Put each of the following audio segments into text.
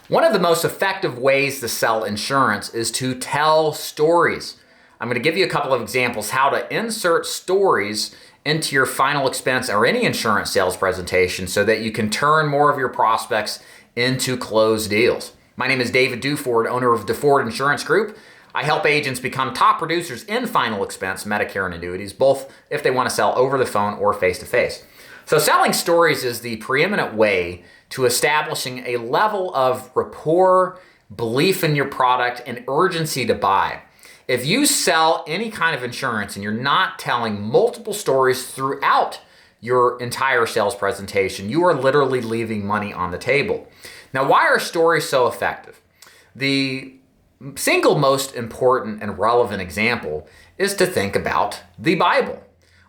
One of the most effective ways to sell insurance is to tell stories. I'm going to give you a couple of examples how to insert stories into your final expense or any insurance sales presentation so that you can turn more of your prospects into closed deals. My name is David Duford, owner of DeFord Insurance Group. I help agents become top producers in final expense, Medicare and annuities, both if they want to sell over the phone or face-to-face. So selling stories is the preeminent way to establishing a level of rapport, belief in your product, and urgency to buy. If you sell any kind of insurance and you're not telling multiple stories throughout your entire sales presentation, you are literally leaving money on the table. Now, why are stories so effective? The single most important and relevant example is to think about the Bible.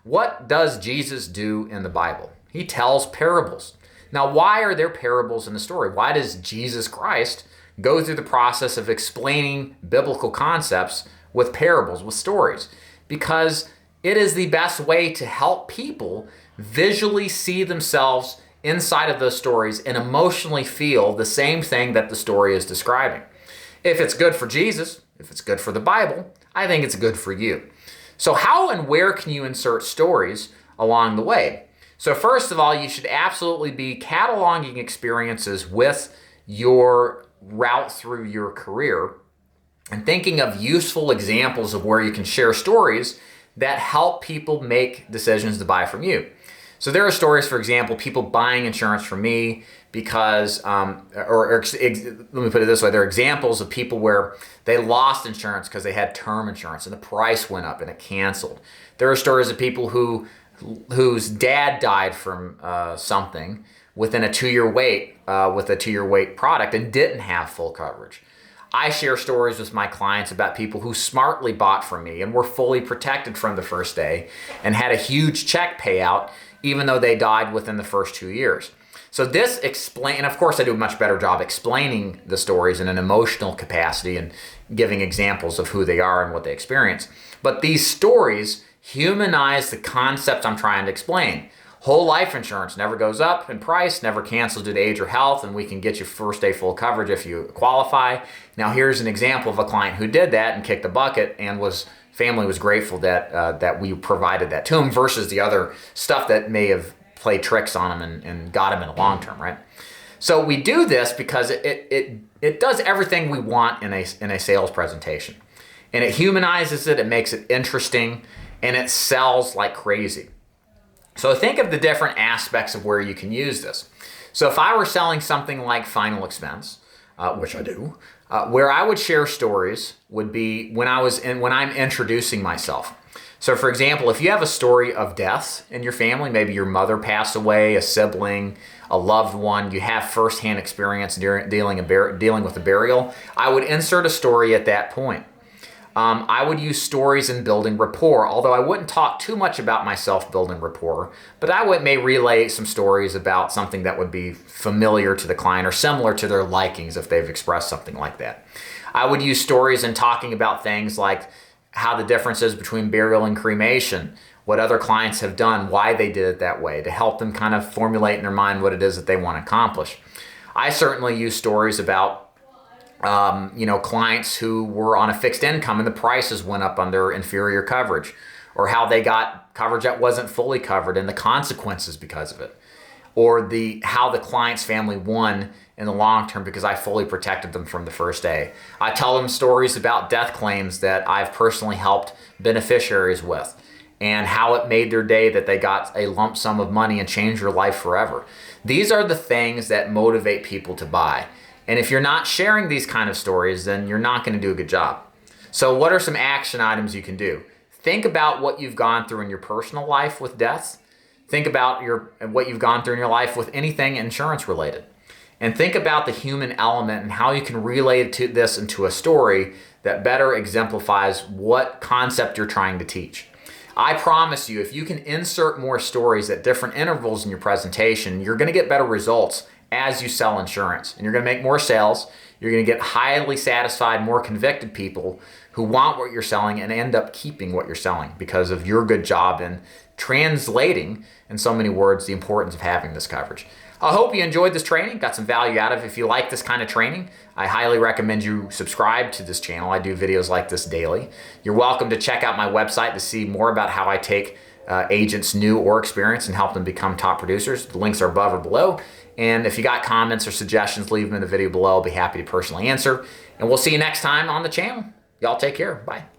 What does Jesus do in the Bible? He tells parables. Now, why are there parables in the story? Why does Jesus Christ go through the process of explaining biblical concepts with parables, with stories? Because it is the best way to help people visually see themselves inside of those stories and emotionally feel the same thing that the story is describing. If it's good for Jesus, if it's good for the Bible, I think it's good for you. So how and where can you insert stories along the way? So first of all, you should absolutely be cataloging experiences with your route through your career and thinking of useful examples of where you can share stories that help people make decisions to buy from you. So there are stories, for example, people buying insurance from me because, let me put it this way, there are examples of people where they lost insurance because they had term insurance and the price went up and it canceled. There are stories of people whose dad died from something within a 2-year wait with a 2-year wait product and didn't have full coverage. I share stories with my clients about people who smartly bought from me and were fully protected from the first day and had a huge check payout even though they died within the first 2 years. So this and of course I do a much better job explaining the stories in an emotional capacity and giving examples of who they are and what they experience. But these stories humanize the concept I'm trying to explain. Whole life insurance never goes up in price, never cancels due to age or health, and we can get you first day full coverage if you qualify. Now here's an example of a client who did that and kicked the bucket and family was grateful that we provided that to him versus the other stuff that may have played tricks on him and got him in the long term, right? So we do this because it does everything we want in a sales presentation. And it humanizes it, it makes it interesting, and it sells like crazy. So think of the different aspects of where you can use this. So if I were selling something like final expense, which I do, where I would share stories would be when I'm introducing myself. So for example, if you have a story of death in your family, maybe your mother passed away, a sibling, a loved one, you have firsthand experience dealing with a burial, I would insert a story at that point. I would use stories in building rapport, although I wouldn't talk too much about myself building rapport, but I may relay some stories about something that would be familiar to the client or similar to their likings if they've expressed something like that. I would use stories in talking about things like how the difference is between burial and cremation, what other clients have done, why they did it that way, to help them kind of formulate in their mind what it is that they want to accomplish. I certainly use stories about clients who were on a fixed income and the prices went up on their inferior coverage, or how they got coverage that wasn't fully covered and the consequences because of it, or how the client's family won in the long term because I fully protected them from the first day. I tell them stories about death claims that I've personally helped beneficiaries with and how it made their day that they got a lump sum of money and changed their life forever. These are the things that motivate people to buy. And if you're not sharing these kind of stories, then you're not going to do a good job. So what are some action items you can do? Think about what you've gone through in your personal life with death. Think about what you've gone through in your life with anything insurance related. And think about the human element and how you can relate this into a story that better exemplifies what concept you're trying to teach. I promise you, if you can insert more stories at different intervals in your presentation, you're going to get better results as you sell insurance. And you're going to make more sales. You're going to get highly satisfied, more convicted people who want what you're selling and end up keeping what you're selling because of your good job in translating, in so many words, the importance of having this coverage. I hope you enjoyed this training, got some value out of it. If you like this kind of training, I highly recommend you subscribe to this channel. I do videos like this daily. You're welcome to check out my website to see more about how I take agents new or experienced and help them become top producers. The links are above or below. And if you got comments or suggestions, leave them in the video below. I'll be happy to personally answer. And we'll see you next time on the channel. Y'all take care. Bye.